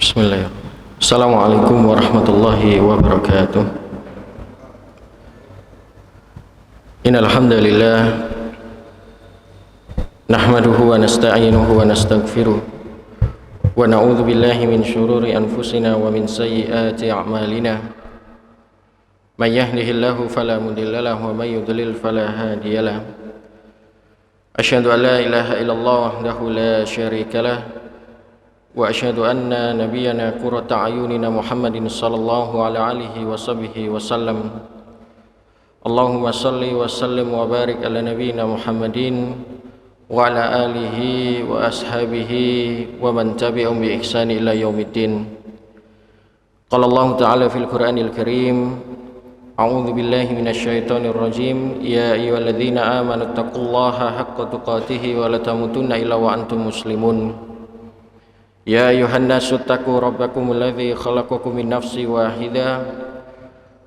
Bismillahirrahmanirrahim. Assalamualaikum warahmatullahi wabarakatuh. Innal hamdalillah nahmaduhu wa nasta'inuhu wa nastaghfiruh wa na'udzu billahi min syururi anfusina wa min sayyiati a'malina. May yahdihillahu fala mudilla lahu wa may yudlil fala hadiyalah. Asyhadu an la ilaha illallah wahdahu la syarika lah wa asyhadu anna nabiyyana qurrata ayunina Muhammadin sallallahu alaihi wasallam. Allahumma salli wa sallim wa barik ala nabiyyina Muhammadin wa ala alihi wa ashabihi wa man tabi'ahum bi ihsani ila yaumiddin. Qala Allah ta'ala fil Qur'anil Karim, a'udzu billahi minasyaitonir rajim, ya ayyuhalladzina amanu taqullaha haqqa tuqatih wa la tamutunna illa wa antum muslimun. Ya ayuhan nasu taqu rabbakum alladzi khalaqakum min nafsin wahidah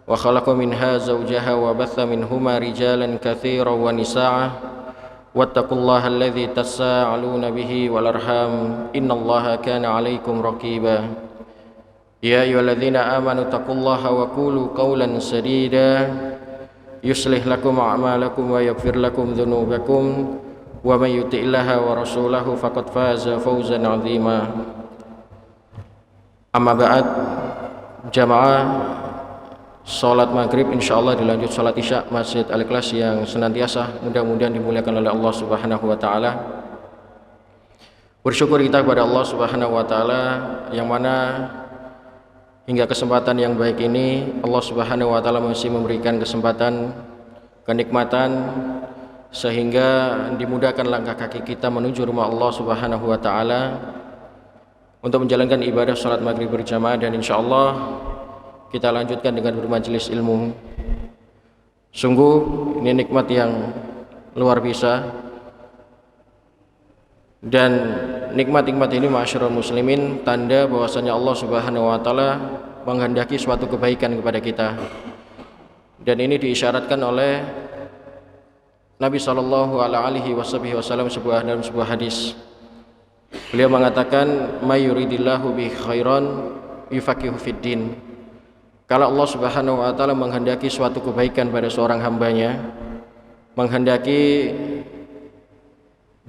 wa khalaqa minha zawjaha wa batha minhuma rijalan katsiran wa nisaa wattaqullaha alladzi tasaaluna bihi wal arham innallaha kana 'alaikum raqiba. Ya ayyuhalladzina amanu taqullaha wa qulu qawlan sadida yuslih lakum a'malakum wa yaghfir lakum dhunubakum wa may yuti'illaha wa rasulahu faqad faza fawzan 'azima. Amma ba'd, jamaah salat maghrib insyaallah dilanjut salat isya Masjid Al-Ikhlas yang senantiasa mudah-mudahan dimuliakan oleh Allah Subhanahu wa taala. Bersyukur kita kepada Allah Subhanahu wa taala yang mana hingga kesempatan yang baik ini Allah Subhanahu wa taala masih memberikan kesempatan, kenikmatan sehingga dimudahkan langkah kaki kita menuju rumah Allah Subhanahu wa taala untuk menjalankan ibadah salat maghrib berjamaah, dan insyaallah kita lanjutkan dengan bermajelis ilmu. Sungguh ini nikmat yang luar biasa, dan nikmat-nikmat ini ma'asyiral muslimin tanda bahwasanya Allah Subhanahu wa taala menghendaki suatu kebaikan kepada kita, dan ini diisyaratkan oleh Nabi sallallahu alaihi wasallam dalam sebuah hadis. Beliau mengatakan, "May yuridillahu bi khairan yufaqihu fiddin." Kalau Allah Subhanahu wa taala menghendaki suatu kebaikan pada seorang hambanya, menghendaki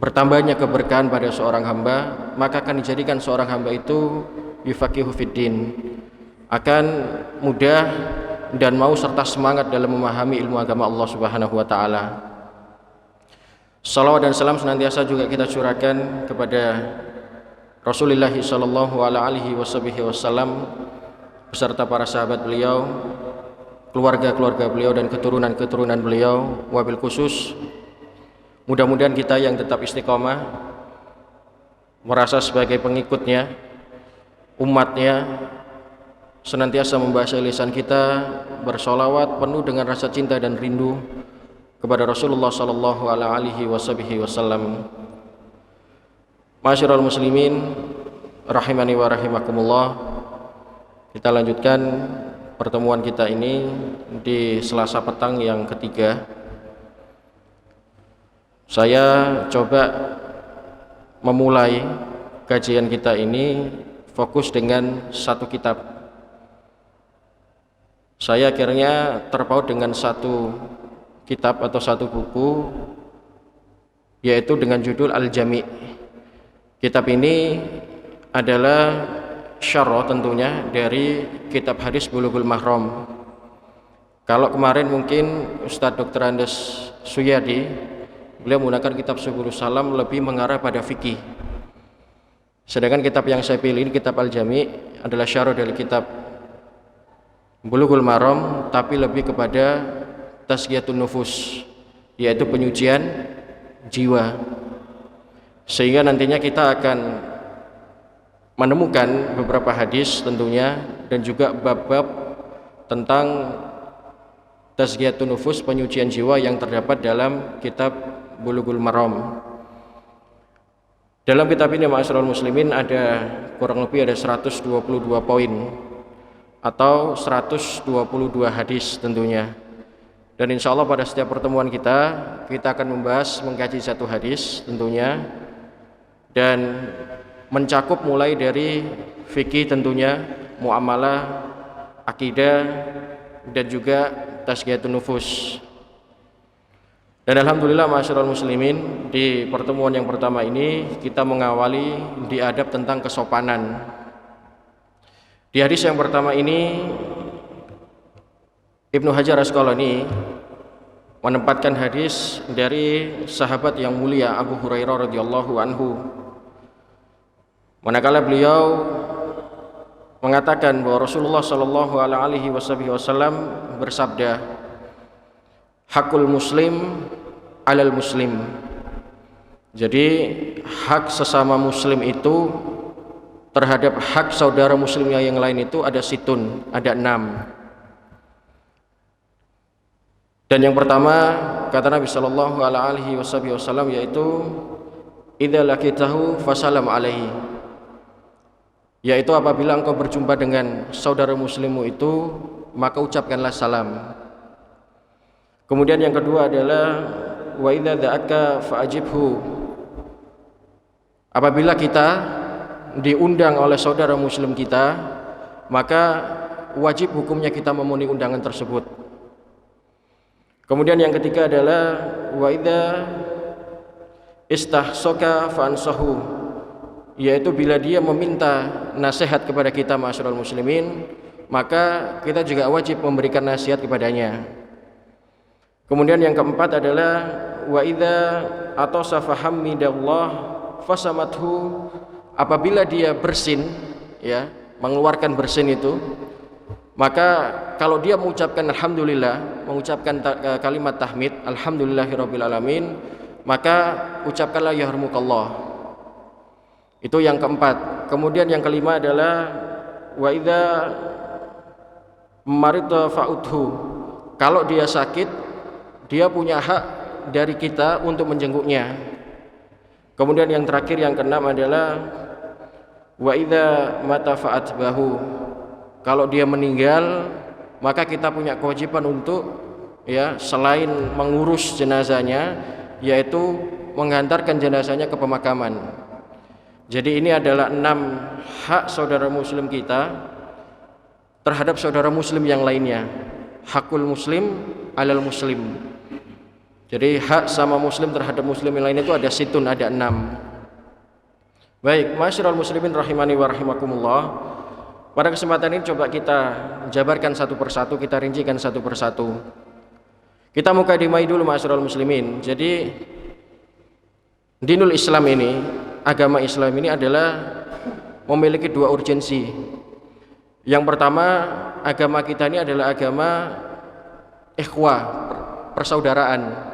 bertambahnya keberkahan pada seorang hamba, maka akan dijadikan seorang hamba itu yufaqihu fiddin, akan mudah dan mau serta semangat dalam memahami ilmu agama Allah Subhanahu wa taala. Salawat dan salam senantiasa juga kita curahkan kepada Rasulullah sallallahu alaihi wasallam beserta para sahabat beliau, keluarga-keluarga beliau dan keturunan-keturunan beliau. Wabil khusus mudah-mudahan kita yang tetap istiqomah merasa sebagai pengikutnya, umatnya, senantiasa membasahi lisan kita bersolawat penuh dengan rasa cinta dan rindu kepada Rasulullah sallallahu alaihi wasallam. Ma'asyiral muslimin rahimani wa rahimakumullah. Kita lanjutkan pertemuan kita ini di Selasa petang yang ketiga. Saya coba memulai kajian kita ini fokus dengan satu kitab. Saya akhirnya terpaut dengan satu kitab atau satu buku, yaitu dengan judul Al-Jami'. Kitab ini adalah syarah tentunya dari kitab hadis Bulughul Mahram. Kalau kemarin mungkin Ustadz Dr. Andes Suyadi beliau menggunakan kitab Subulus Salam lebih mengarah pada fikih. Sedangkan kitab yang saya pilih ini kitab Al-Jami' adalah syarah dari kitab Bulughul Mahram, tapi lebih kepada tazkiyatun nufus, yaitu penyucian jiwa, sehingga nantinya kita akan menemukan beberapa hadis tentunya dan juga bab-bab tentang tazkiyatun nufus, penyucian jiwa yang terdapat dalam kitab Bulughul Mahram. Dalam kitab ini ma'asyiral muslimin ada kurang lebih ada 122 poin atau 122 hadis tentunya. Dan insya Allah pada setiap pertemuan kita akan membahas, mengkaji satu hadis tentunya, dan mencakup mulai dari fikih tentunya, muamalah, akidah, dan juga tazkiyatun nufus. Dan alhamdulillah ma'asyiral muslimin, di pertemuan yang pertama ini kita mengawali di adab tentang kesopanan. Di hadis yang pertama ini Ibnu Hajar Asqalani menempatkan hadis dari sahabat yang mulia Abu Hurairah radhiyallahu anhu, manakala beliau mengatakan bahwa Rasulullah sallallahu alaihi wasallam bersabda, hakul muslim alal muslim. Jadi hak sesama muslim itu terhadap hak saudara muslimnya yang lain itu ada situn, ada 6. Dan yang pertama kata Nabi sallallahu alaihi wasallam yaitu idza laqitahu fasalam alaihi, yaitu apabila engkau berjumpa dengan saudara muslimmu itu maka ucapkanlah salam. Kemudian yang kedua adalah wa idza da'aka fa'ajibhu, apabila kita diundang oleh saudara muslim kita maka wajib hukumnya kita memenuhi undangan tersebut. Kemudian yang ketiga adalah wa idza istahsaka fa'ansahu, yaitu bila dia meminta nasihat kepada kita ma'asyiral muslimin maka kita juga wajib memberikan nasihat kepadanya. Kemudian yang keempat adalah wa idza atasa fahamidallah fasamathu, apabila dia bersin, ya, mengeluarkan bersin itu, maka kalau dia mengucapkan alhamdulillah, mengucapkan kalimat tahmid alhamdulillahirabbil alamin, maka ucapkanlah yarhamukallah. Itu yang keempat. Kemudian yang kelima adalah wa idza marida fa'udhu, kalau dia sakit dia punya hak dari kita untuk menjenguknya. Kemudian yang terakhir yang keenam adalah wa idza mata fa'atbahu, kalau dia meninggal maka kita punya kewajiban untuk, ya, selain mengurus jenazahnya yaitu menghantarkan jenazahnya ke pemakaman. Jadi ini adalah 6 hak saudara muslim kita terhadap saudara muslim yang lainnya. Hakul muslim alal muslim. Jadi hak sama muslim terhadap muslim yang lain itu ada situn, ada 6. Baik, ma'asyiral muslimin rahimani wa rahimakumullah. Pada kesempatan ini coba kita jabarkan satu persatu, kita rincikan satu persatu. Kita mukadimai dulu ma'asyiral muslimin. Jadi dinul Islam ini, agama Islam ini adalah memiliki 2 urgensi. Yang pertama, agama kita ini adalah agama ikhwah, persaudaraan.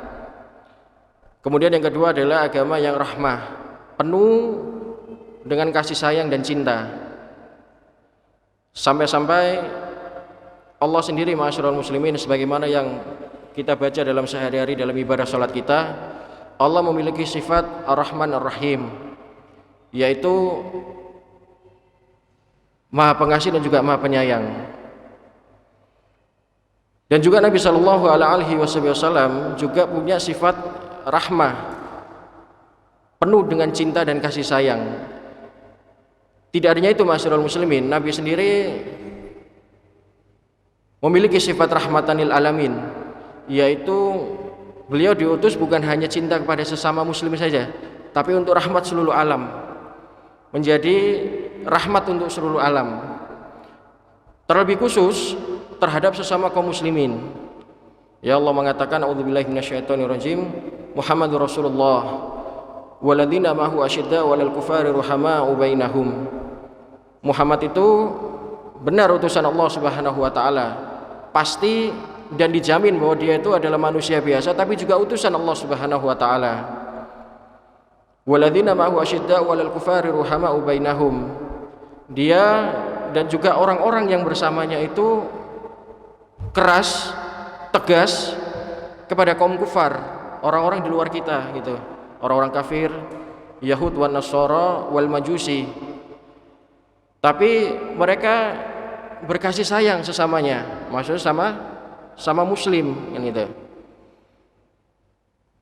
Kemudian yang kedua adalah agama yang rahmah, penuh dengan kasih sayang dan cinta. Sampai-sampai Allah sendiri ma'asyiral muslimin, sebagaimana yang kita baca dalam sehari-hari dalam ibadah salat kita, Allah memiliki sifat Ar-Rahman Ar-Rahim, yaitu Maha Pengasih dan juga Maha Penyayang. Dan juga Nabi sallallahu alaihi wasallam juga punya sifat rahmah, penuh dengan cinta dan kasih sayang. Tidak adanya itu ma'asyiral muslimin, Nabi sendiri memiliki sifat rahmatan lil alamin, yaitu beliau diutus bukan hanya cinta kepada sesama muslim saja, tapi untuk rahmat seluruh alam, menjadi rahmat untuk seluruh alam, terlebih khusus terhadap sesama kaum muslimin. Ya Allah mengatakan a'udzubillahi minasyaitonirrajim, Muhammadur Rasulullah walladzina ma'ahu asyidda 'alal kufari ruhama'u bainahum. Muhammad itu benar utusan Allah Subhanahu wa taala, pasti dan dijamin bahwa dia itu adalah manusia biasa tapi juga utusan Allah Subhanahu wa taala. Walladzina ma'ahu asyidda 'alal kufari ruhama'u bainahum. Dia dan juga orang-orang yang bersamanya itu keras, tegas kepada kaum kufar, orang-orang di luar kita gitu. Orang-orang kafir, Yahud wan Nasara wal Majusi. Tapi mereka berkasih sayang sesamanya, maksudnya sama muslim kan gitu.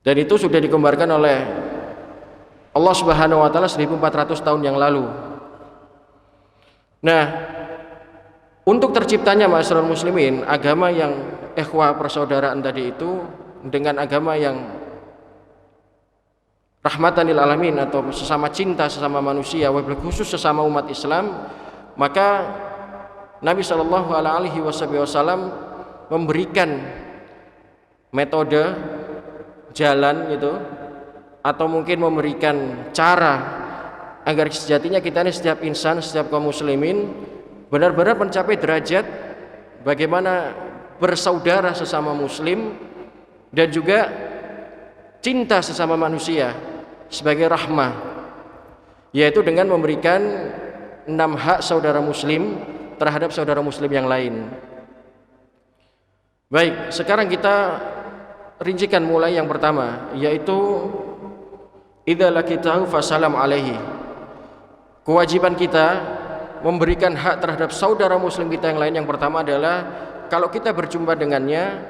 Dan itu sudah dikembarkan oleh Allah Subhanahu wa taala 1400 tahun yang lalu. Nah, untuk terciptanya ma'asyiral muslimin agama yang ikhwah persaudaraan tadi itu dengan agama yang rahmatan lil alamin atau sesama cinta sesama manusia, wabil khusus sesama umat Islam, maka Nabi Shallallahu Alaihi Wasallam memberikan metode jalan gitu, atau mungkin memberikan cara agar sejatinya kita ini setiap insan, setiap kaum muslimin benar-benar mencapai derajat bagaimana bersaudara sesama muslim dan juga cinta sesama manusia sebagai rahmah, yaitu dengan memberikan 6 hak saudara muslim terhadap saudara muslim yang lain. Baik, sekarang kita rincikan mulai yang pertama, yaitu idza laqitahu fasalam alaihi. Kewajiban kita memberikan hak terhadap saudara muslim kita yang lain yang pertama adalah kalau kita berjumpa dengannya,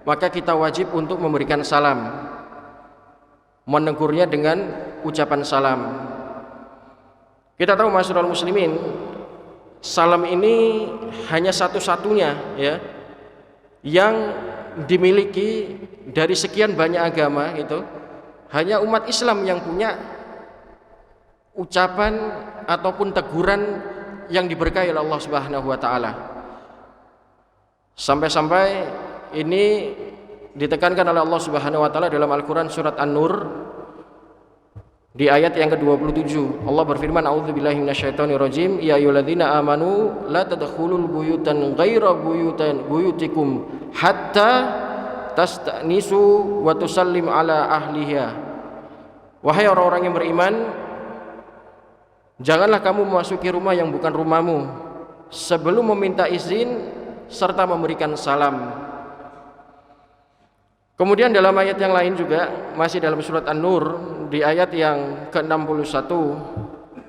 maka kita wajib untuk memberikan salam, menegurnya dengan ucapan salam. Kita tahu ma'asyiral muslimin, salam ini hanya satu-satunya ya yang dimiliki dari sekian banyak agama itu, hanya umat Islam yang punya ucapan ataupun teguran yang diberkahi oleh Allah Subhanahu wa taala. Sampai-sampai ini ditekankan oleh Allah Subhanahu wa taala dalam Al-Qur'an surat An-Nur di ayat yang ke-27. Allah berfirman, a'udzubillahi minasyaitonirrajim, ya ayyuhalladzina amanu la tadkhulul buyutan ghaira buyutikum hatta tastanisu wa tusallim ala ahliha. Wahai orang-orang yang beriman, janganlah kamu memasuki rumah yang bukan rumahmu sebelum meminta izin serta memberikan salam. Kemudian dalam ayat yang lain juga masih dalam surat An-Nur di ayat yang ke-61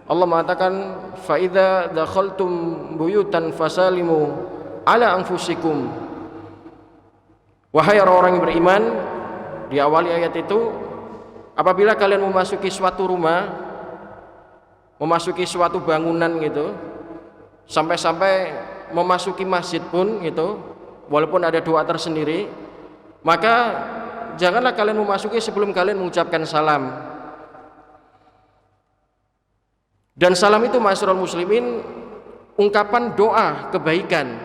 Allah mengatakan, fa idza dakhaltum buyutan fasalimu ala anfusikum. Wahai orang-orang yang beriman, di awal ayat itu, apabila kalian memasuki suatu rumah, memasuki suatu bangunan gitu, sampai-sampai memasuki masjid pun gitu, walaupun ada doa tersendiri, maka janganlah kalian memasuki sebelum kalian mengucapkan salam. Dan salam itu ma'asyiral muslimin ungkapan doa kebaikan.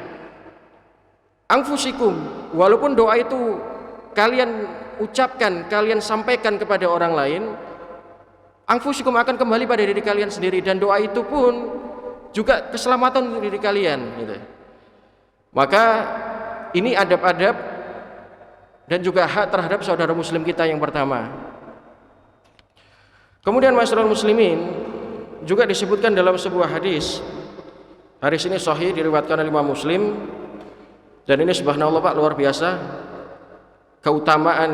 Anfusikum, walaupun doa itu kalian ucapkan, kalian sampaikan kepada orang lain, anfusikum akan kembali pada diri kalian sendiri, dan doa itu pun juga keselamatan untuk diri kalian gitu. Maka ini adab-adab dan juga hak terhadap saudara muslim kita yang pertama. Kemudian ma'asyiral muslimin juga disebutkan dalam sebuah hadis. Hadis ini sahih, diriwayatkan oleh Imam Muslim, dan ini subhanallah Pak, luar biasa keutamaan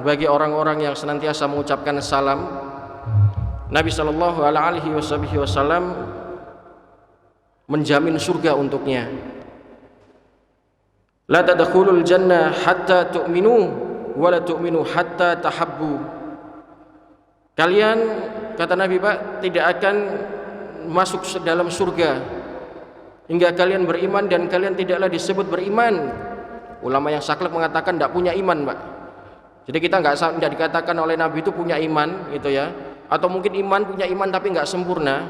bagi orang-orang yang senantiasa mengucapkan salam. Nabi sallallahu alaihi wasallam menjamin surga untuknya. La tadkhulul jannah hatta tu'minu wa la tu'minu hatta tahabbu. Kalian, kata Nabi Pak, tidak akan masuk dalam surga hingga kalian beriman, dan kalian tidaklah disebut beriman. Ulama yang saklek mengatakan tidak punya iman, Pak. Jadi kita tidak dikatakan oleh Nabi itu punya iman gitu ya, atau mungkin punya iman tapi nggak sempurna,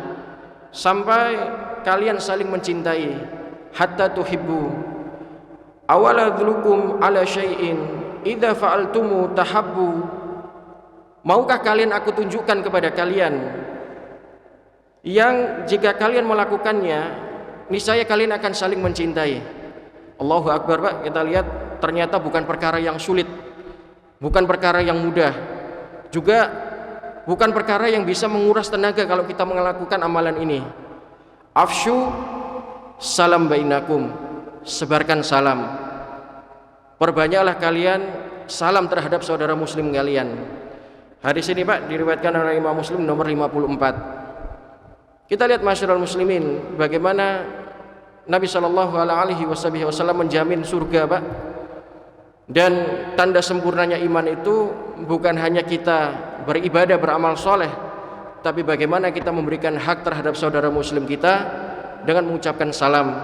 sampai kalian saling mencintai, hatta tuhibbu. Awaladlukum ala syai'in idza fa'altumu tahabbu. Maukah kalian aku tunjukkan kepada kalian yang jika kalian melakukannya niscaya kalian akan saling mencintai. Allahu Akbar Pak, kita lihat ternyata bukan perkara yang sulit, bukan perkara yang mudah, juga bukan perkara yang bisa menguras tenaga kalau kita melakukan amalan ini. Afshu salam bainakum, sebarkan salam, perbanyaklah kalian salam terhadap saudara muslim kalian. Hadis ini Pak diriwayatkan oleh Imam Muslim nomor 54. Kita lihat ma'asyiral muslimin bagaimana Nabi sallallahu alaihi wasallam menjamin surga Pak. Dan tanda sempurnanya iman itu bukan hanya kita beribadah, beramal soleh, tapi bagaimana kita memberikan hak terhadap saudara muslim kita dengan mengucapkan salam.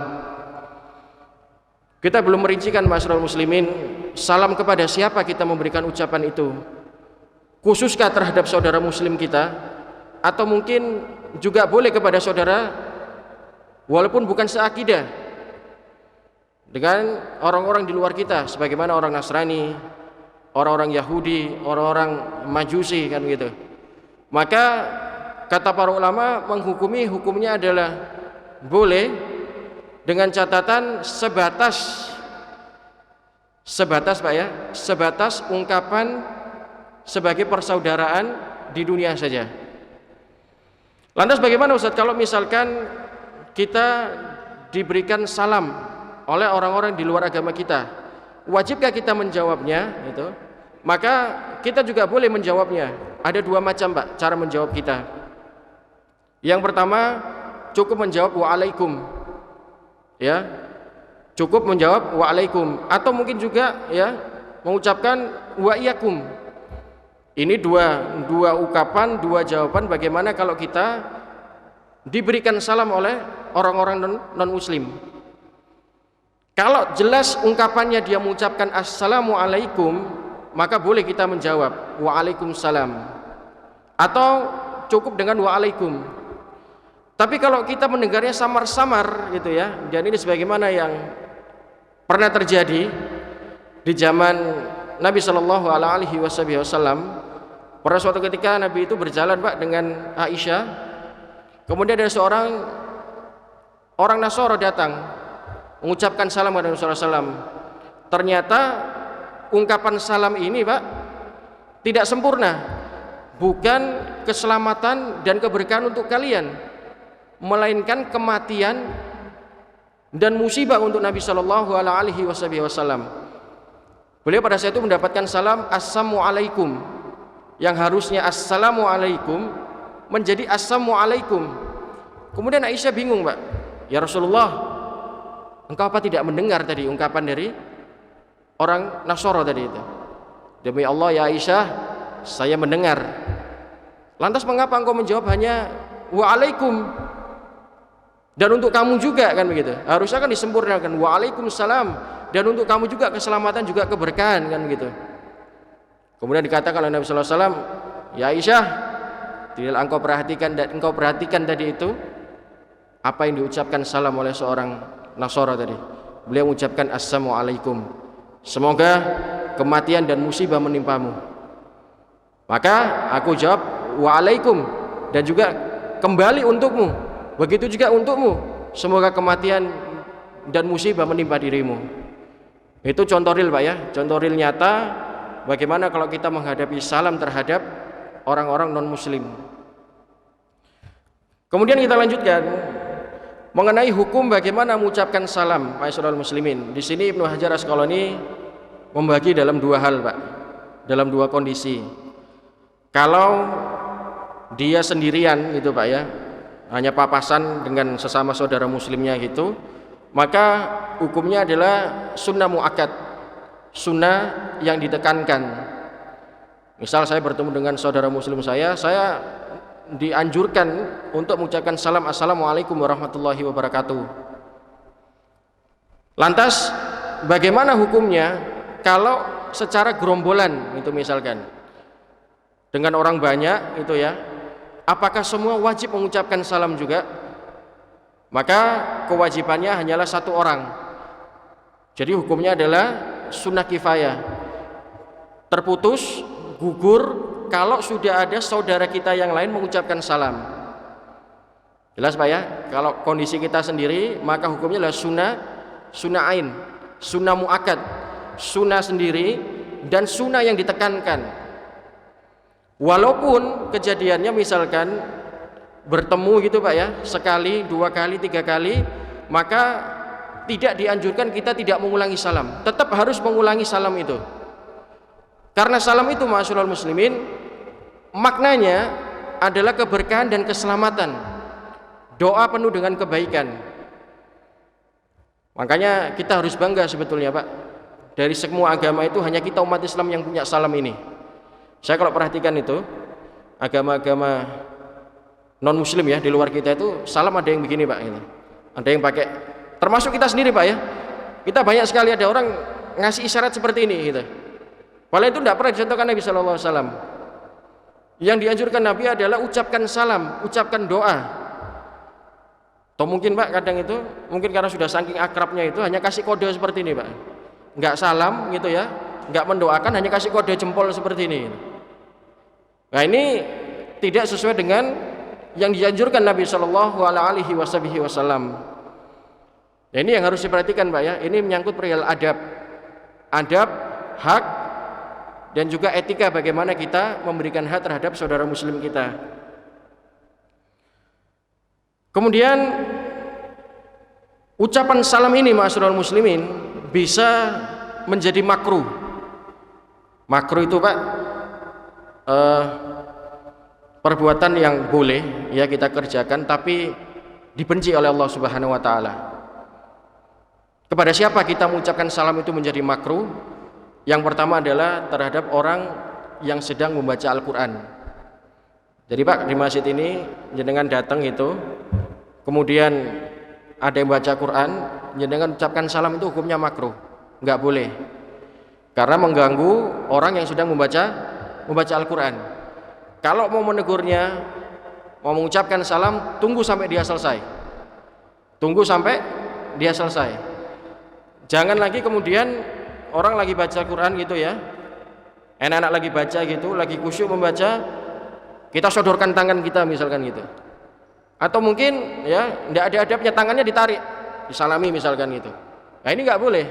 Kita belum merincikan masyarakat muslimin, salam kepada siapa kita memberikan ucapan itu. Khususkah terhadap saudara muslim kita, atau mungkin juga boleh kepada saudara walaupun bukan seakidah dengan orang-orang di luar kita, sebagaimana orang Nasrani, orang-orang Yahudi, orang-orang Majusi, kan gitu. Maka kata para ulama menghukumi, hukumnya adalah boleh, dengan catatan sebatas Pak ya, sebatas ungkapan sebagai persaudaraan di dunia saja. Lantas bagaimana Ustaz kalau misalkan kita diberikan salam oleh orang-orang di luar agama kita? Wajibkah kita menjawabnya gitu? Maka kita juga boleh menjawabnya. Ada dua macam Pak cara menjawab kita. Yang pertama, cukup menjawab waalaikum. Ya, cukup menjawab waalaikum, atau mungkin juga ya mengucapkan wa iyakum. Ini dua ungkapan, dua jawaban bagaimana kalau kita diberikan salam oleh orang-orang non muslim. Kalau jelas ungkapannya dia mengucapkan assalamualaikum, maka boleh kita menjawab waalaikumsalam, atau cukup dengan waalaikum. Tapi kalau kita mendengarnya samar-samar gitu ya, dan ini sebagaimana yang pernah terjadi di zaman Nabi Shallallahu Alaihi Wasallam. Pada suatu ketika Nabi itu berjalan Pak dengan Aisyah, kemudian ada seorang orang Nasoro datang mengucapkan salam kepada Rasulullah SAW. Ternyata ungkapan salam ini Pak tidak sempurna, bukan keselamatan dan keberkahan untuk kalian, melainkan kematian dan musibah untuk Nabi Shallallahu Alaihi Wasallam. Beliau pada saat itu mendapatkan salam assalamualaikum, yang harusnya assalamualaikum menjadi assalamualaikum. Kemudian Aisyah bingung Pak, ya Rasulullah, engkau apa tidak mendengar tadi ungkapan dari orang Nasoro tadi itu? Demi Allah ya Aisyah, saya mendengar. Lantas mengapa engkau menjawab hanya waalaikum? Dan untuk kamu juga kan begitu. Harusnya kan disempurnakan waalaikumsalam, dan untuk kamu juga keselamatan juga keberkahan kan begitu. Kemudian dikatakan oleh Nabi sallallahu alaihi wasallam, ya Aisyah, tidak engkau perhatikan tadi itu apa yang diucapkan salam oleh seorang Nasara tadi. Beliau mengucapkan assalamualaikum, semoga kematian dan musibah menimpamu. Maka aku jawab waalaikum, dan juga kembali untukmu. Begitu juga untukmu, semoga kematian dan musibah menimpa dirimu. Itu contoh real Pak ya, contoh real nyata bagaimana kalau kita menghadapi salam terhadap orang-orang non muslim. Kemudian kita lanjutkan mengenai hukum bagaimana mengucapkan salam ma'asyiral muslimin. Di sini Ibnu Hajar Asqalani membagi dalam dua hal Pak, dalam dua kondisi. Kalau dia sendirian gitu Pak ya, hanya papasan dengan sesama saudara muslimnya gitu, maka hukumnya adalah sunnah muakkad, sunnah yang ditekankan. Misal saya bertemu dengan saudara muslim saya dianjurkan untuk mengucapkan salam assalamualaikum warahmatullahi wabarakatuh. Lantas bagaimana hukumnya kalau secara gerombolan itu misalkan dengan orang banyak itu ya, apakah semua wajib mengucapkan salam juga? Maka kewajibannya hanyalah satu orang. Jadi hukumnya adalah sunnah kifayah, terputus, gugur kalau sudah ada saudara kita yang lain mengucapkan salam. Jelas Pak ya? Kalau kondisi kita sendiri, maka hukumnya adalah sunnah ain, sunnah muakkad, sunnah sendiri dan sunnah yang ditekankan. Walaupun kejadiannya misalkan bertemu gitu Pak ya, sekali, dua kali, tiga kali, maka tidak dianjurkan kita tidak mengulangi salam, tetap harus mengulangi salam itu. Karena salam itu ma'asyiral muslimin maknanya adalah keberkahan dan keselamatan, doa penuh dengan kebaikan. Makanya kita harus bangga sebetulnya Pak, dari semua agama itu hanya kita umat Islam yang punya salam ini. Saya kalau perhatikan itu agama-agama non muslim ya di luar kita itu salam ada yang begini Pak gitu. Ada yang pakai, termasuk kita sendiri Pak ya. Kita banyak sekali ada orang ngasih isyarat seperti ini gitu. Padahal itu tidak pernah dicontohkan Nabi Shallallahu Alaihi Wasallam. Yang dianjurkan Nabi adalah ucapkan salam, ucapkan doa. Atau mungkin Pak kadang itu, mungkin karena sudah saking akrabnya itu hanya kasih kode seperti ini Pak. Enggak salam gitu ya, enggak mendoakan, hanya kasih kode jempol seperti ini. Nah ini tidak sesuai dengan yang dianjurkan Nabi Shallallahu Alaihi Wasallam. Nah, ini yang harus diperhatikan Pak ya. Ini menyangkut perihal adab, hak, dan juga etika bagaimana kita memberikan hak terhadap saudara muslim kita. Kemudian ucapan salam ini ma'asyiral muslimin bisa menjadi makruh. Makruh itu Pak perbuatan yang boleh ya kita kerjakan tapi dibenci oleh Allah Subhanahu wa taala. Kepada siapa kita mengucapkan salam itu menjadi makruh? Yang pertama adalah terhadap orang yang sedang membaca Al-Qur'an. Jadi Pak di masjid ini jenengan datang itu, kemudian ada yang baca Quran, jenengan ucapkan salam itu hukumnya makruh, nggak boleh. Karena mengganggu orang yang sedang membaca Al-Qur'an. Kalau mau menegurnya, mau mengucapkan salam, tunggu sampai dia selesai. Tunggu sampai dia selesai. Jangan lagi kemudian orang lagi baca Quran gitu ya, enak-enak lagi baca gitu, lagi khusyuk membaca, kita sodorkan tangan kita misalkan gitu. Atau mungkin ya tidak ada adabnya, tangannya ditarik, disalami misalkan gitu. Nah ini nggak boleh.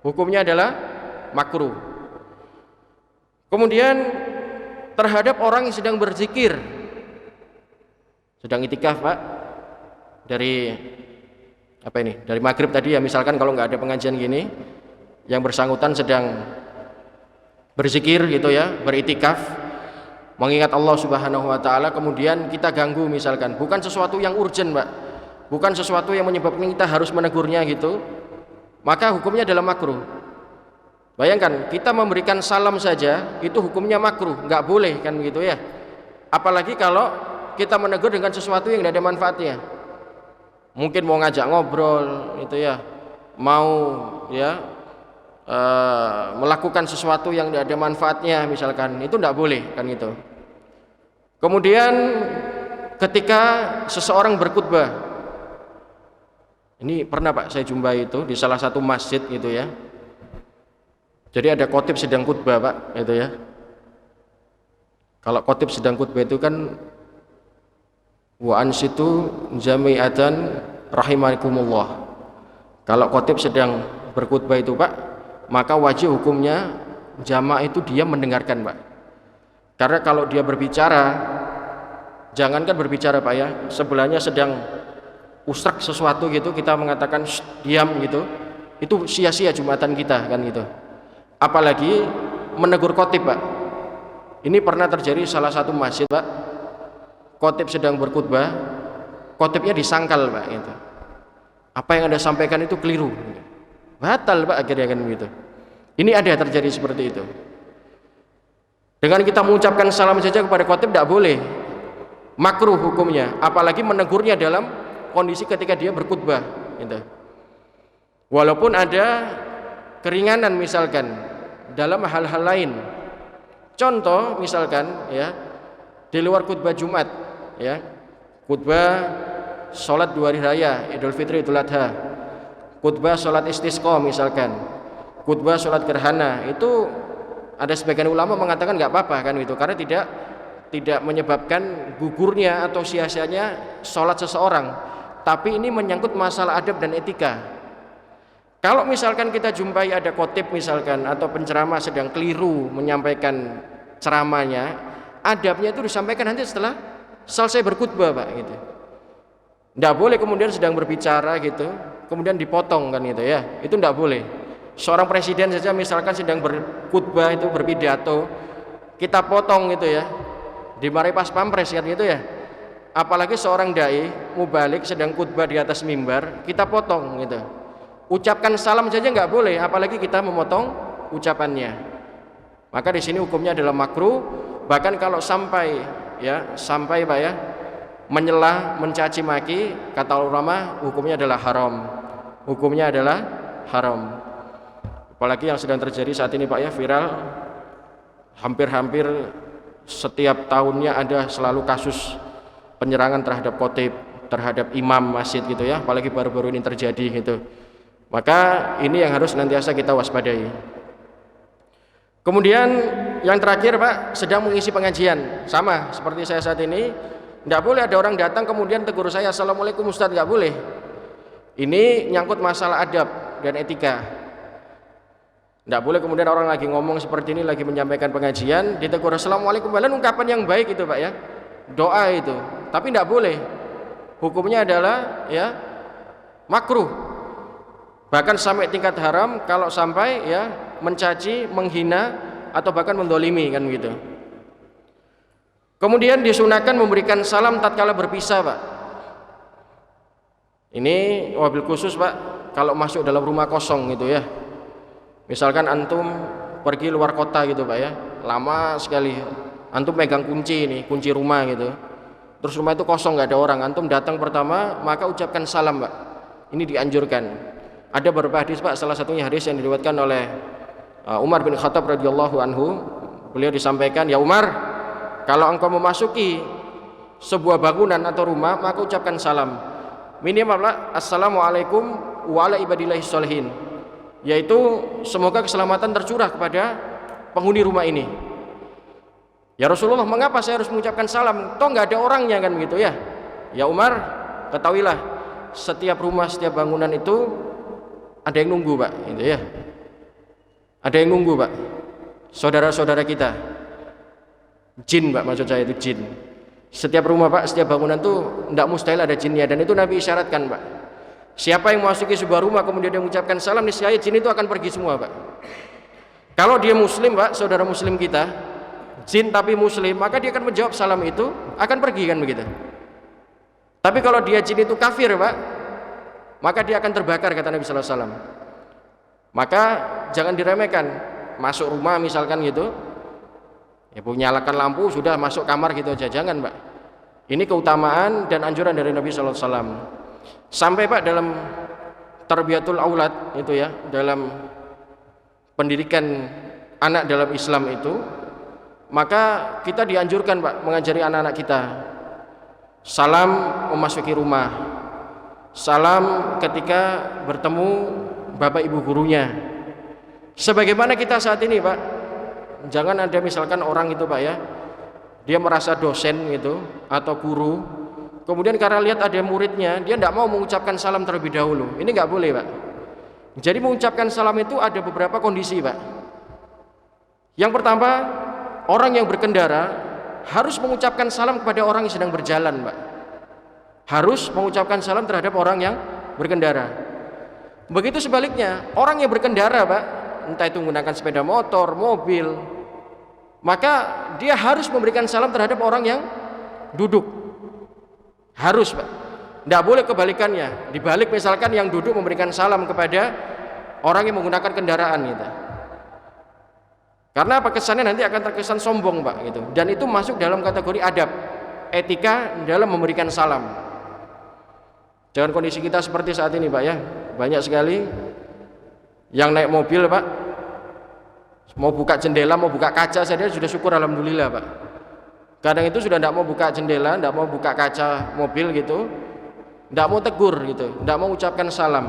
Hukumnya adalah makruh. Kemudian terhadap orang yang sedang berzikir, sedang itikaf Pak, dari apa ini? Dari maghrib tadi ya misalkan kalau nggak ada pengajian gini, yang bersangkutan sedang berzikir gitu ya, beritikaf, mengingat Allah Subhanahu wa taala, kemudian kita ganggu misalkan, bukan sesuatu yang urgent Pak, bukan sesuatu yang menyebabkan kita harus menegurnya gitu, maka hukumnya adalah makruh. Bayangkan kita memberikan salam saja itu hukumnya makruh, nggak boleh kan begitu ya. Apalagi kalau kita menegur dengan sesuatu yang tidak ada manfaatnya. Mungkin mau ngajak ngobrol itu ya, mau ya melakukan sesuatu yang tidak ada manfaatnya misalkan, itu tidak boleh kan gitu. Kemudian ketika seseorang berkhutbah, ini pernah Pak saya jumpai itu di salah satu masjid gitu ya. Jadi ada khotib sedang khutbah Pak itu ya. Kalau khotib sedang khutbah itu kan wa ansitu jami'atan rahimakumullah. Kalau khotib sedang berkhutbah itu Pak, maka wajib hukumnya jamaah itu dia mendengarkan Pak. Karena kalau dia berbicara, jangankan berbicara Pak ya, sebelahnya sedang usrak sesuatu gitu, kita mengatakan diam gitu, itu sia-sia jumatan kita kan gitu. Apalagi menegur khotib Pak. Ini pernah terjadi salah satu masjid Pak, khotib sedang berkhutbah, khotibnya disangkal Pak gitu. Apa yang Anda sampaikan itu keliru, batal Pak akhirnya kan begitu. Ini ada terjadi seperti itu. Dengan kita mengucapkan salam saja kepada khotib tidak boleh, makruh hukumnya, apalagi menegurnya dalam kondisi ketika dia berkhutbah gitu. Walaupun ada keringanan misalkan dalam hal-hal lain, contoh misalkan ya di luar khutbah Jumat ya, khutbah sholat 2 hari raya Idul Fitri Idul Adha, khutbah sholat istisqa misalkan, khutbah sholat gerhana, itu ada sebagian ulama mengatakan nggak apa-apa kan gitu, karena tidak menyebabkan gugurnya atau sia-sianya sholat seseorang, tapi ini menyangkut masalah adab dan etika. Kalau misalkan kita jumpai ada khotib misalkan atau penceramah sedang keliru menyampaikan ceramahnya, adabnya itu disampaikan nanti setelah selesai berkhutbah Pak gitu. Tidak boleh kemudian sedang berbicara gitu, kemudian dipotong kan gitu ya, itu tidak boleh. Seorang presiden saja misalkan sedang berkhutbah itu berpidato, kita potong gitu ya, dimarahi pas pampres kan gitu ya. Apalagi seorang dai mubalik sedang khutbah di atas mimbar, kita potong gitu. Ucapkan salam saja nggak boleh, apalagi kita memotong ucapannya. Maka di sini hukumnya adalah makruh. Bahkan kalau sampai Pak ya, menyela, mencaci maki, kata ulama hukumnya adalah haram. Hukumnya adalah haram. Apalagi yang sedang terjadi saat ini Pak ya, viral, hampir-hampir setiap tahunnya ada selalu kasus penyerangan terhadap khotib, terhadap imam masjid gitu ya, apalagi baru-baru ini terjadi gitu. Maka ini yang harus nantiasa kita waspadai. Kemudian yang terakhir Pak, sedang mengisi pengajian, sama seperti saya saat ini, tidak boleh ada orang datang kemudian tegur saya, Assalamualaikum Ustaz, nggak boleh. Ini nyangkut masalah adab dan etika. Tidak boleh kemudian orang lagi ngomong seperti ini, lagi menyampaikan pengajian, ditegur Assalamualaikum, padahal ungkapan yang baik itu Pak ya, doa itu, tapi tidak boleh. Hukumnya adalah ya makruh, bahkan sampai tingkat haram kalau sampai ya mencaci, menghina atau bahkan mendolimi kan gitu. Kemudian disunahkan memberikan salam tatkala berpisah Pak. Ini wabil khusus Pak, kalau masuk dalam rumah kosong gitu ya. Misalkan antum pergi luar kota gitu Pak ya, lama sekali, antum pegang kunci ini, kunci rumah gitu, terus rumah itu kosong nggak ada orang, antum datang pertama maka ucapkan salam Pak. Ini dianjurkan. Ada beberapa hadis Pak, salah satunya hadis yang diriwayatkan oleh Umar bin Khattab radhiyallahu anhu. Beliau disampaikan, ya Umar, kalau engkau memasuki sebuah bangunan atau rumah maka ucapkan salam. Minimal Pak, assalamualaikum wa ala ibadillahi sholihin, yaitu semoga keselamatan tercurah kepada penghuni rumah ini. Ya Rasulullah, mengapa saya harus mengucapkan salam? Toh nggak ada orangnya kan begitu ya. Ya Umar, ketahuilah setiap rumah, setiap bangunan itu ada yang nunggu Pak, gitu ya. Ada yang nunggu Pak, saudara-saudara kita, jin Pak, maksud saya itu jin. Setiap rumah Pak, setiap bangunan tuh tidak mustahil ada jinnya, dan itu Nabi isyaratkan Pak. Siapa yang memasuki sebuah rumah kemudian dia mengucapkan salam, niscaya jin itu akan pergi semua Pak. Kalau dia muslim Pak, saudara muslim kita, jin tapi muslim, maka dia akan menjawab salam itu, akan pergi kan begitu. Tapi kalau dia jin itu kafir Pak, maka dia akan terbakar kata Nabi sallallahu alaihi wasallam. Maka jangan diremehkan, masuk rumah misalkan gitu, ya nyalakan lampu sudah masuk kamar gitu aja, jangan Pak. Ini keutamaan dan anjuran dari Nabi sallallahu alaihi wasallam. Sampai Pak dalam tarbiyatul aulad itu ya, dalam pendidikan anak dalam Islam itu, maka kita dianjurkan Pak mengajari anak-anak kita salam memasuki rumah, salam ketika bertemu bapak ibu gurunya. Sebagaimana kita saat ini Pak, jangan ada misalkan orang itu Pak ya, dia merasa dosen gitu atau guru, kemudian karena lihat ada muridnya, dia tidak mau mengucapkan salam terlebih dahulu. Ini nggak boleh Pak. Jadi mengucapkan salam itu ada beberapa kondisi Pak. Yang pertama, orang yang berkendara harus mengucapkan salam kepada orang yang sedang berjalan Pak. Harus mengucapkan salam terhadap orang yang berkendara. Begitu sebaliknya, orang yang berkendara Pak, entah itu menggunakan sepeda motor, mobil, maka dia harus memberikan salam terhadap orang yang duduk. Harus Pak, tidak boleh kebalikannya. Dibalik misalkan yang duduk memberikan salam kepada orang yang menggunakan kendaraan gitu. Karena apa, kesannya nanti akan terkesan sombong Pak gitu. Dan itu masuk dalam kategori adab, etika dalam memberikan salam. Jangan kondisi kita seperti saat ini Pak ya, banyak sekali yang naik mobil Pak, mau buka jendela, mau buka kaca saja sudah syukur alhamdulillah Pak. Kadang itu sudah tidak mau buka jendela, tidak mau buka kaca mobil gitu, tidak mau tegur gitu, tidak mau ucapkan salam.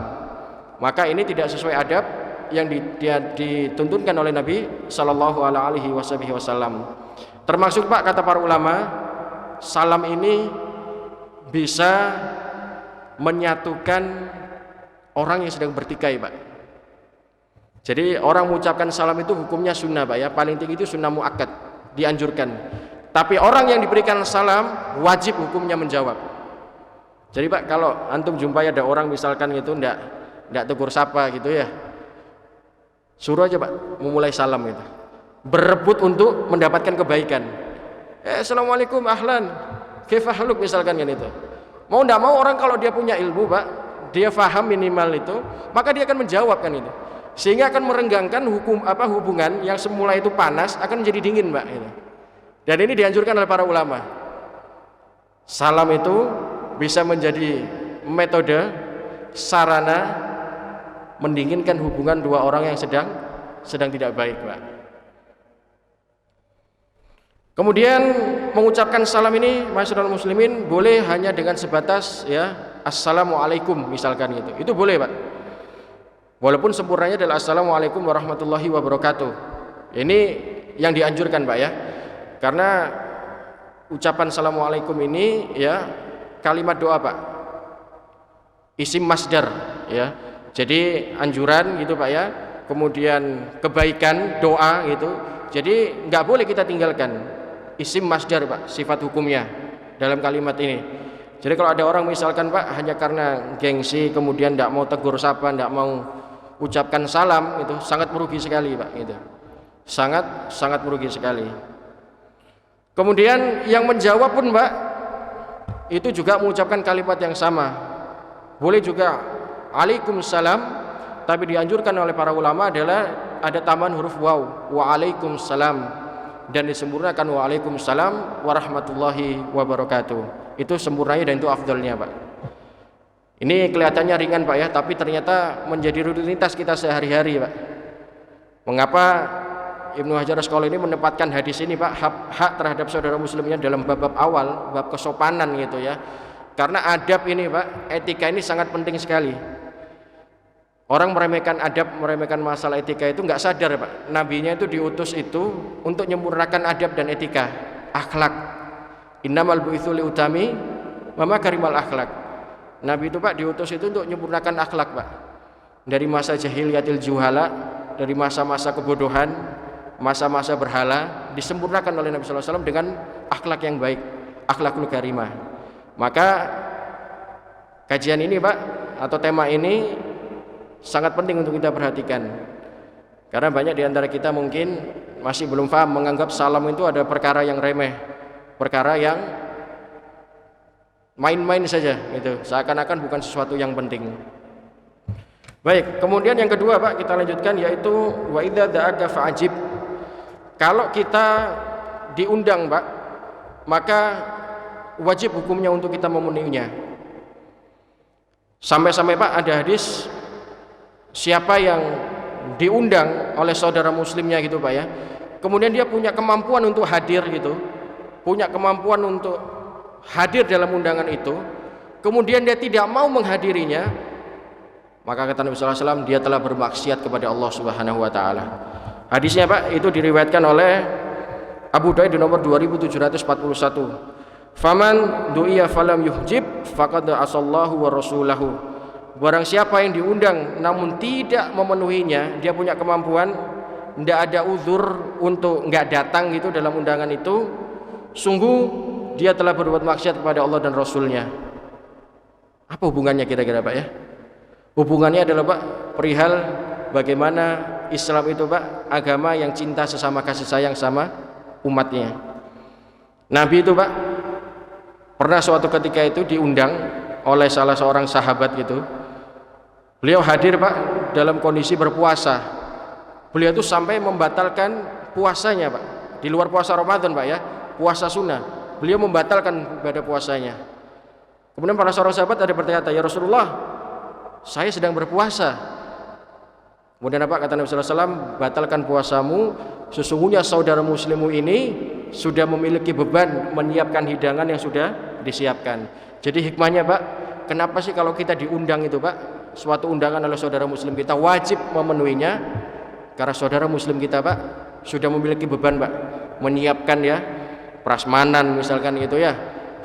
Maka ini tidak sesuai adab yang dituntunkan oleh Nabi Sallallahu Alaihi Wasallam. Termasuk Pak, kata para ulama, salam ini bisa menyatukan orang yang sedang bertikai Pak. Jadi orang mengucapkan salam itu hukumnya sunnah Pak ya, paling tinggi itu sunnah muakkad, dianjurkan. Tapi orang yang diberikan salam wajib hukumnya menjawab. Jadi Pak, kalau antum jumpai ada orang misalkan gitu ndak tegur sapa gitu ya, suruh aja Pak memulai salam gitu, berebut untuk mendapatkan kebaikan. Assalamualaikum ahlan, kaifa haluk misalkan kan itu. Mau ndak mau orang kalau dia punya ilmu Pak, dia faham minimal itu, maka dia akan menjawab kan itu, sehingga akan merenggangkan hubungan yang semula itu panas akan menjadi dingin Pak gitu. Dan ini dianjurkan oleh para ulama. Salam itu bisa menjadi metode, sarana mendinginkan hubungan dua orang yang sedang tidak baik, Pak. Kemudian mengucapkan salam ini, masyarakat muslimin, boleh hanya dengan sebatas ya assalamualaikum misalkan gitu. Itu boleh, Pak. Walaupun sempurnanya adalah assalamualaikum warahmatullahi wabarakatuh. Ini yang dianjurkan, Pak ya. Karena ucapan assalamualaikum ini ya kalimat doa, Pak. Isim masdar ya. Jadi anjuran gitu, Pak ya. Kemudian kebaikan, doa gitu. Jadi nggak boleh kita tinggalkan isim masdar, Pak, sifat hukumnya dalam kalimat ini. Jadi kalau ada orang misalkan, Pak, hanya karena gengsi kemudian tidak mau tegur sapa, tidak mau ucapkan salam, itu sangat merugi sekali, Pak, gitu. Sangat merugi sekali. Kemudian yang menjawab pun, Pak, itu juga mengucapkan kalimat yang sama. Boleh juga Waalaikumsalam, tapi dianjurkan oleh para ulama adalah ada tambahan huruf waw, Waalaikumsalam, dan disempurnakan Waalaikumsalam warahmatullahi wabarakatuh. Itu sempurnanya dan itu afdalnya, Pak. Ini kelihatannya ringan, Pak ya, tapi ternyata menjadi rutinitas kita sehari-hari, Pak. Mengapa Ibnu Hajar Asqalani ini menempatkan hadis ini, Pak, hak terhadap saudara muslimnya dalam bab awal, bab kesopanan gitu ya. Karena adab ini, Pak, etika ini sangat penting sekali. Orang meremehkan adab, meremehkan masalah etika itu nggak sadar, Pak. Nabinya itu diutus itu untuk menyempurnakan adab dan etika, akhlak. Innamal bu'itsu liutami makarimal akhlak. Nabi itu, Pak, diutus itu untuk menyempurnakan akhlak, Pak. Dari masa jahiliyatil juhala, dari masa-masa kebodohan, masa-masa berhala, disempurnakan oleh Nabi sallallahu alaihi wasallam dengan akhlak yang baik, akhlakul karimah. Maka kajian ini, Pak, atau tema ini sangat penting untuk kita perhatikan. Karena banyak di antara kita mungkin masih belum paham, menganggap salam itu ada perkara yang remeh, perkara yang main-main saja gitu, seakan-akan bukan sesuatu yang penting. Baik, kemudian yang kedua, Pak, kita lanjutkan, yaitu wa idza da'aka fa'ajib. Kalau kita diundang, Pak, maka wajib hukumnya untuk kita memenuhinya. Sampai-sampai, Pak, ada hadis siapa yang diundang oleh saudara muslimnya gitu, Pak ya, kemudian dia punya kemampuan untuk hadir gitu, punya kemampuan untuk hadir dalam undangan itu, kemudian dia tidak mau menghadirinya, maka kata Nabi sallallahu alaihi wasallam, dia telah bermaksiat kepada Allah Subhanahu wa taala. Hadisnya, Pak, itu diriwayatkan oleh Abu Daud di nomor 2741. Faman du'iya falam yuhjib faqad asallahu wa rasulahu. Barang siapa yang diundang namun tidak memenuhinya, dia punya kemampuan, tidak ada uzur untuk nggak datang gitu dalam undangan itu, sungguh dia telah berbuat maksiat kepada Allah dan Rasulnya. Apa hubungannya kira-kira, Pak ya? Hubungannya adalah, Pak, perihal bagaimana Islam itu, Pak, agama yang cinta sesama, kasih sayang sama umatnya. Nabi itu, Pak, pernah suatu ketika itu diundang oleh salah seorang sahabat gitu. Beliau hadir, Pak, dalam kondisi berpuasa. Beliau itu sampai membatalkan puasanya, Pak, di luar puasa Ramadan, Pak ya, puasa sunnah. Beliau membatalkan ibadah puasanya. Kemudian para seorang sahabat ada bertanya, ya Rasulullah, saya sedang berpuasa. Kemudian apa kata Nabi sallallahu alaihi wasallam? Batalkan puasamu, sesungguhnya saudara muslimmu ini sudah memiliki beban menyiapkan hidangan yang sudah disiapkan. Jadi hikmahnya, Pak, kenapa sih kalau kita diundang itu, Pak, suatu undangan oleh saudara muslim kita, wajib memenuhinya? Karena saudara muslim kita, Pak, sudah memiliki beban, Pak, menyiapkan ya prasmanan misalkan gitu ya,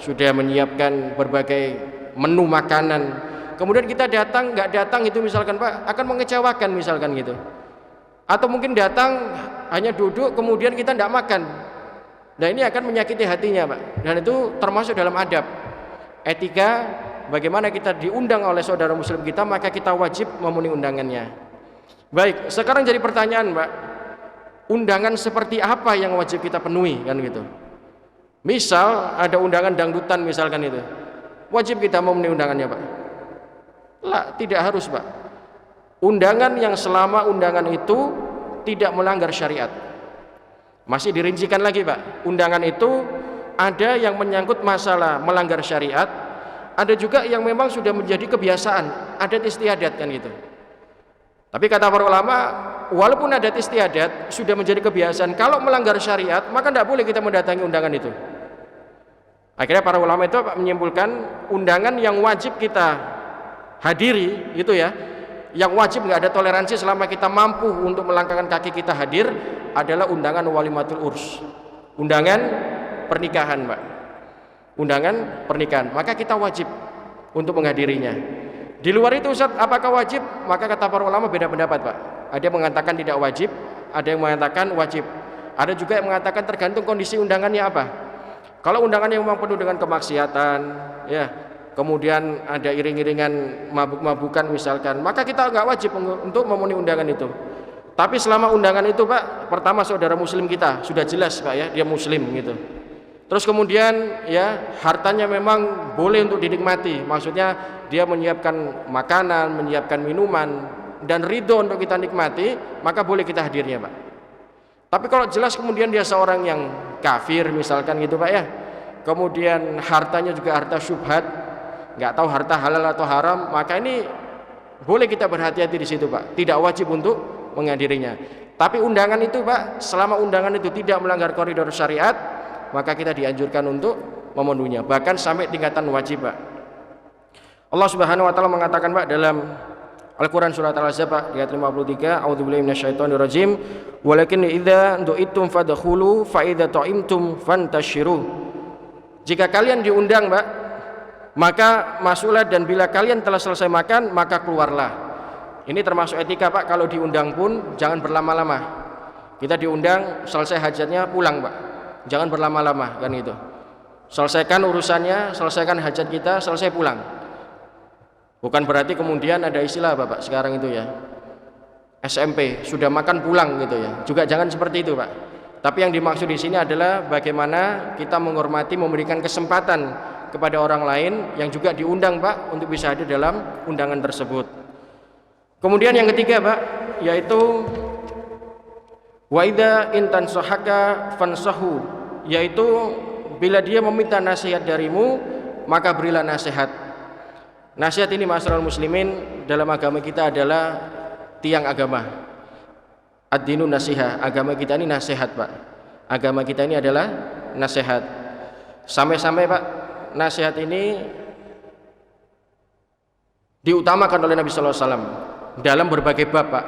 sudah menyiapkan berbagai menu makanan. Kemudian kita datang, nggak datang itu misalkan, Pak, akan mengecewakan misalkan gitu. Atau mungkin datang hanya duduk kemudian kita tidak makan. Nah, ini akan menyakiti hatinya, Pak. Dan itu termasuk dalam adab etika, bagaimana kita diundang oleh saudara muslim kita, maka kita wajib memenuhi undangannya. Baik, sekarang jadi pertanyaan, Pak, undangan seperti apa yang wajib kita penuhi kan gitu. Misal ada undangan dangdutan misalkan itu, wajib kita memenuhi undangannya, Pak? Lah, tidak harus, Pak. Undangan yang selama undangan itu tidak melanggar syariat. Masih dirincikan lagi, Pak. Undangan itu ada yang menyangkut masalah melanggar syariat, ada juga yang memang sudah menjadi kebiasaan, adat istiadat kan gitu. Tapi kata para ulama, walaupun adat istiadat sudah menjadi kebiasaan, kalau melanggar syariat maka tidak boleh kita mendatangi undangan itu. Akhirnya para ulama itu menyimpulkan undangan yang wajib kita hadiri itu ya, yang wajib nggak ada toleransi selama kita mampu untuk melangkahkan kaki kita hadir adalah undangan walimatul urs, undangan pernikahan, Pak. Undangan pernikahan, maka kita wajib untuk menghadirinya. Di luar itu Ustaz, apakah wajib? Maka kata para ulama beda pendapat, Pak. Ada yang mengatakan tidak wajib, ada yang mengatakan wajib. Ada juga yang mengatakan tergantung kondisi undangannya apa. Kalau undangannya memang penuh dengan kemaksiatan, ya, kemudian ada iring-iringan mabuk-mabukan misalkan, maka kita nggak wajib untuk memenuhi undangan itu. Tapi selama undangan itu, Pak, pertama saudara muslim kita, sudah jelas, Pak, ya, dia muslim gitu. Terus kemudian ya hartanya memang boleh untuk dinikmati, maksudnya dia menyiapkan makanan, menyiapkan minuman dan ridho untuk kita nikmati, maka boleh kita hadirnya, Pak. Tapi kalau jelas kemudian dia seorang yang kafir misalkan gitu, Pak, ya, kemudian hartanya juga harta syubhat, nggak tahu harta halal atau haram, maka ini boleh kita berhati-hati di situ, Pak. Tidak wajib untuk menghadirinya. Tapi undangan itu, Pak, selama undangan itu tidak melanggar koridor syariat, maka kita dianjurkan untuk memenuhinya, bahkan sampai tingkatan wajib, Pak. Allah Subhanahu wa taala mengatakan, Pak, dalam Al-Qur'an surat Al-Ahzab ayat 53, a'udzubillahi minasyaitonirrajim, walakin idza du'itum fadkhulu fa idza ta'imtum fantashiru. Jika kalian diundang, Pak, maka masuklah, dan bila kalian telah selesai makan maka keluarlah. Ini termasuk etika, Pak, kalau diundang pun jangan berlama-lama. Kita diundang, selesai hajatnya pulang, Pak. Jangan berlama-lama kan itu. Selesaikan urusannya, selesaikan hajat kita, selesai pulang. Bukan berarti kemudian ada istilah Bapak sekarang itu ya, SMP sudah makan pulang gitu ya. Juga jangan seperti itu, Pak. Tapi yang dimaksud di sini adalah bagaimana kita menghormati, memberikan kesempatan kepada orang lain yang juga diundang, Pak, untuk bisa hadir dalam undangan tersebut. Kemudian yang ketiga, Pak, yaitu wa idza intansahaka fansahu, yaitu bila dia meminta nasihat darimu maka berilah nasihat. Nasihat ini masyarakat muslimin dalam agama kita adalah tiang agama. Ad-dinu nasiha, agama kita ini nasihat, Pak. Agama kita ini adalah nasihat. Sampai-sampai, Pak, nasihat ini diutamakan oleh Nabi sallallahu alaihi wasallam dalam berbagai bab, Pak.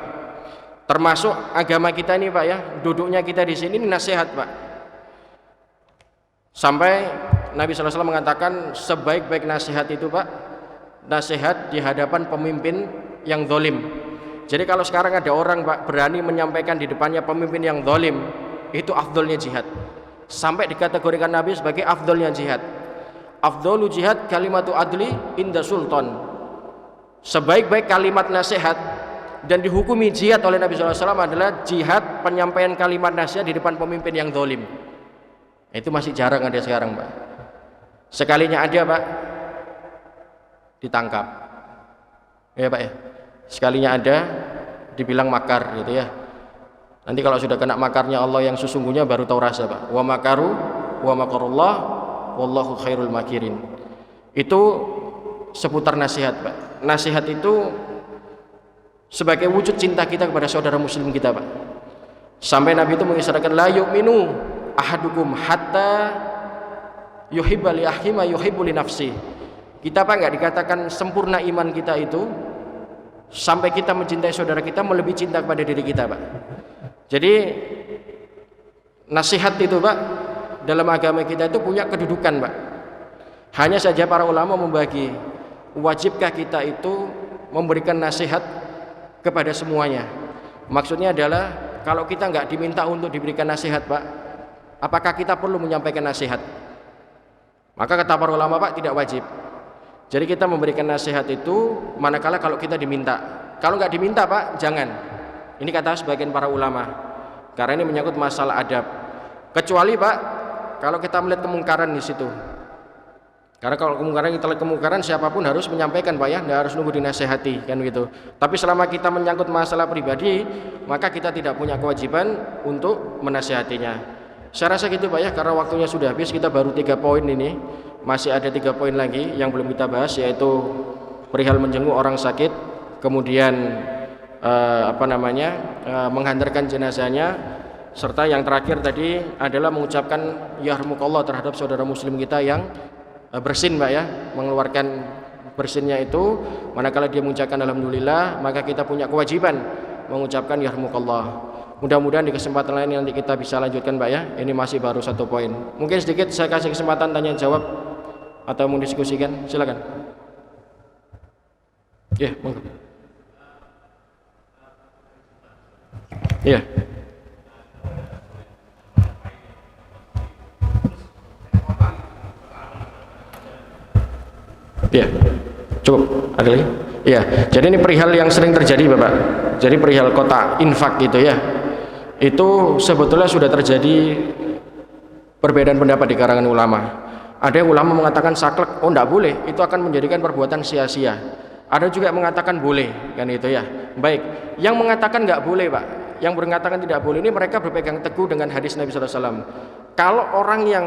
Termasuk agama kita ini, Pak, ya, duduknya kita di sini ini nasihat, Pak. Sampai Nabi SAW mengatakan sebaik-baik nasihat itu, Pak, nasihat di hadapan pemimpin yang zalim. Jadi kalau sekarang ada orang, Pak, berani menyampaikan di depannya pemimpin yang zalim, itu afdolnya jihad. Sampai dikategorikan Nabi sebagai afdolnya jihad. Afdolu jihad kalimatu adli inda sultan. Sebaik-baik kalimat nasihat dan dihukumi jihad oleh Nabi SAW adalah jihad penyampaian kalimat nasihat di depan pemimpin yang zalim. Itu masih jarang ada sekarang, Pak. Sekalinya ada, Pak, ditangkap. Ya, Pak, ya. Sekalinya ada dibilang makar gitu ya. Nanti kalau sudah kena makarnya Allah yang sesungguhnya baru tahu rasa, Pak. Wa makaru wa makarullah wallahu khairul makirin. Itu seputar nasihat, Pak. Nasihat itu sebagai wujud cinta kita kepada saudara muslim kita, Pak. Sampai Nabi itu mengisyaratkan la yu'minu ahadukum hatta yuhibba li akhihi ma yuhibbu li nafsi. Kita, Pak, enggak dikatakan sempurna iman kita itu sampai kita mencintai saudara kita melebihi cinta kepada diri kita, Pak. Jadi nasihat itu, Pak, dalam agama kita itu punya kedudukan, Pak. Hanya saja para ulama membagi, wajibkah kita itu memberikan nasihat kepada semuanya. Maksudnya adalah kalau kita nggak diminta untuk diberikan nasihat, Pak, apakah kita perlu menyampaikan nasihat? Maka kata para ulama, Pak, tidak wajib. Jadi kita memberikan nasihat itu manakala kalau kita diminta. Kalau nggak diminta, Pak, jangan. Ini kata sebagian para ulama, karena ini menyangkut masalah adab. Kecuali, Pak, kalau kita melihat kemungkaran di situ. Karena kalau kemungkaran, kita lihat kemungkaran, siapapun harus menyampaikan, Pak, ya, tidak harus nunggu dinasehati kan gitu. Tapi selama kita menyangkut masalah pribadi, maka kita tidak punya kewajiban untuk menasehatinya. Saya rasa gitu Pak ya, karena waktunya sudah habis. Kita baru 3 poin ini, masih ada 3 poin lagi yang belum kita bahas, yaitu perihal menjenguk orang sakit, kemudian menghantarkan jenazahnya, serta yang terakhir tadi adalah mengucapkan yarhamukallah terhadap saudara muslim kita yang bersin Pak ya, mengeluarkan bersinnya itu. Manakala dia mengucapkan alhamdulillah, maka kita punya kewajiban mengucapkan yarhamukallah. Mudah-mudahan di kesempatan lain nanti kita bisa lanjutkan Pak ya. Ini masih baru 1 poin. Mungkin sedikit saya kasih kesempatan tanya jawab atau mendiskusikan, silakan. Ya, monggo. Ya. Ya. Cukup. Ada lagi? Ya. Jadi ini perihal yang sering terjadi Bapak. Jadi perihal kotak infak gitu ya. Itu sebetulnya sudah terjadi perbedaan pendapat di kalangan ulama. Ada yang ulama mengatakan saklek, oh enggak boleh, itu akan menjadikan perbuatan sia-sia. Ada juga yang mengatakan boleh, kan itu ya. Baik, yang mengatakan enggak boleh Pak, yang mengatakan tidak boleh, ini mereka berpegang teguh dengan hadis Nabi SAW. Kalau orang yang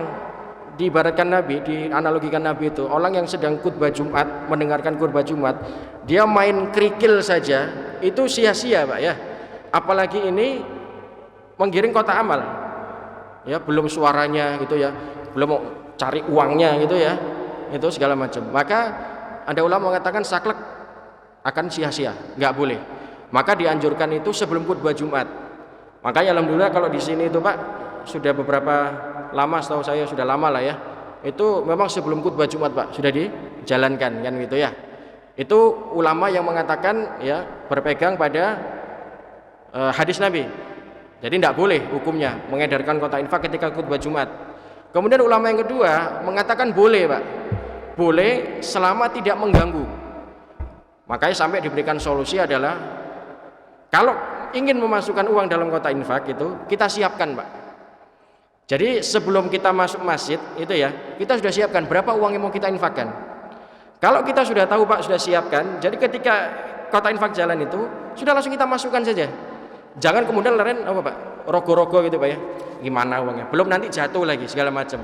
diibaratkan Nabi, dianalogikan Nabi itu, orang yang sedang khutbah Jumat, mendengarkan khutbah Jumat, dia main kerikil saja, itu sia-sia Pak ya. Apalagi ini menggiring kotak amal, ya belum suaranya gitu ya, belum cari uangnya gitu ya, itu segala macam. Maka ada ulama mengatakan saklek akan sia-sia, nggak boleh. Maka dianjurkan itu sebelum khutbah Jumat. Makanya alhamdulillah kalau di sini itu Pak sudah beberapa lama, setahu saya sudah lama lah ya. Itu memang sebelum khutbah Jumat Pak sudah dijalankan kan gitu ya. Itu ulama yang mengatakan ya berpegang pada hadis Nabi. Jadi tidak boleh hukumnya mengedarkan kotak infak ketika khutbah Jumat. Kemudian ulama yang kedua mengatakan boleh Pak, boleh selama tidak mengganggu. Makanya sampai diberikan solusi adalah kalau ingin memasukkan uang dalam kotak infak itu kita siapkan Pak. Jadi sebelum kita masuk masjid itu ya, kita sudah siapkan berapa uang yang mau kita infakkan. Kalau kita sudah tahu Pak, sudah siapkan, jadi ketika kotak infak jalan itu sudah langsung kita masukkan saja. Jangan kemudian leren apa Pak, rogo-rogo gitu Pak ya, gimana uangnya, belum nanti jatuh lagi segala macam.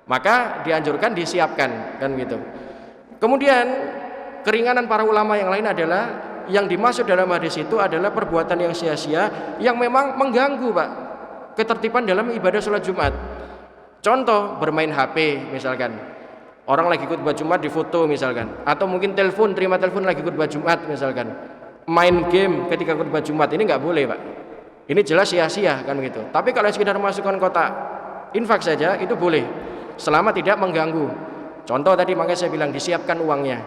Maka dianjurkan disiapkan kan gitu. Kemudian keringanan para ulama yang lain adalah yang dimaksud dalam hadis itu adalah perbuatan yang sia-sia yang memang mengganggu Pak ketertiban dalam ibadah sholat Jumat. Contoh bermain HP misalkan, orang lagi khutbah Jumat difoto misalkan, atau mungkin telepon, terima telepon lagi khutbah Jumat misalkan, main game ketika khutbah Jumat, ini nggak boleh Pak. Ini jelas sia-sia kan gitu. Tapi kalau sekedar masukkan kotak infak saja itu boleh, selama tidak mengganggu. Contoh tadi makanya saya bilang disiapkan uangnya.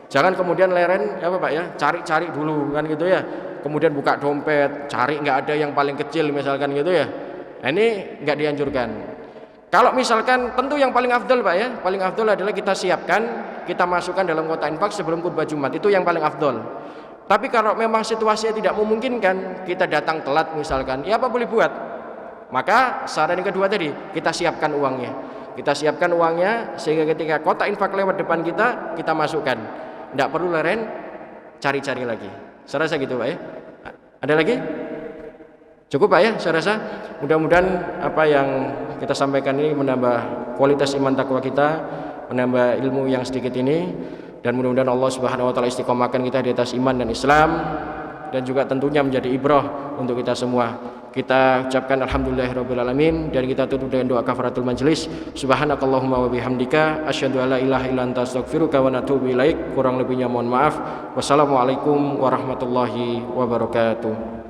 Jangan kemudian leren apa Pak ya, cari-cari dulu kan gitu ya. Kemudian buka dompet, cari nggak ada yang paling kecil misalkan gitu ya. Nah, ini nggak dianjurkan. Kalau misalkan tentu yang paling afdol Pak ya, paling afdol adalah kita siapkan, kita masukkan dalam kotak infak sebelum khutbah Jumat, itu yang paling afdol. Tapi kalau memang situasinya tidak memungkinkan, kita datang telat misalkan, ya apa boleh buat? Maka saran yang kedua tadi, kita siapkan uangnya. Kita siapkan uangnya sehingga ketika kotak infak lewat depan kita, kita masukkan. Tidak perlu leren, cari-cari lagi. Saya rasa gitu Pak ya. Ada lagi? Cukup Pak ya, saya rasa. Mudah-mudahan apa yang kita sampaikan ini menambah kualitas iman takwa kita, menambah ilmu yang sedikit ini. Dan mudah-mudahan Allah Subhanahu wa taala istiqomahkan kita di atas iman dan Islam, dan juga tentunya menjadi ibrah untuk kita semua. Kita ucapkan alhamdulillahirabbil alamin dan kita tutup dengan doa kafaratul majelis. Subhanakallahumma wa bihamdika asyhadu alla ilaha illa anta astaghfiruka wa atubu ilaik. Kurang lebihnya mohon maaf. Wassalamualaikum warahmatullahi wabarakatuh.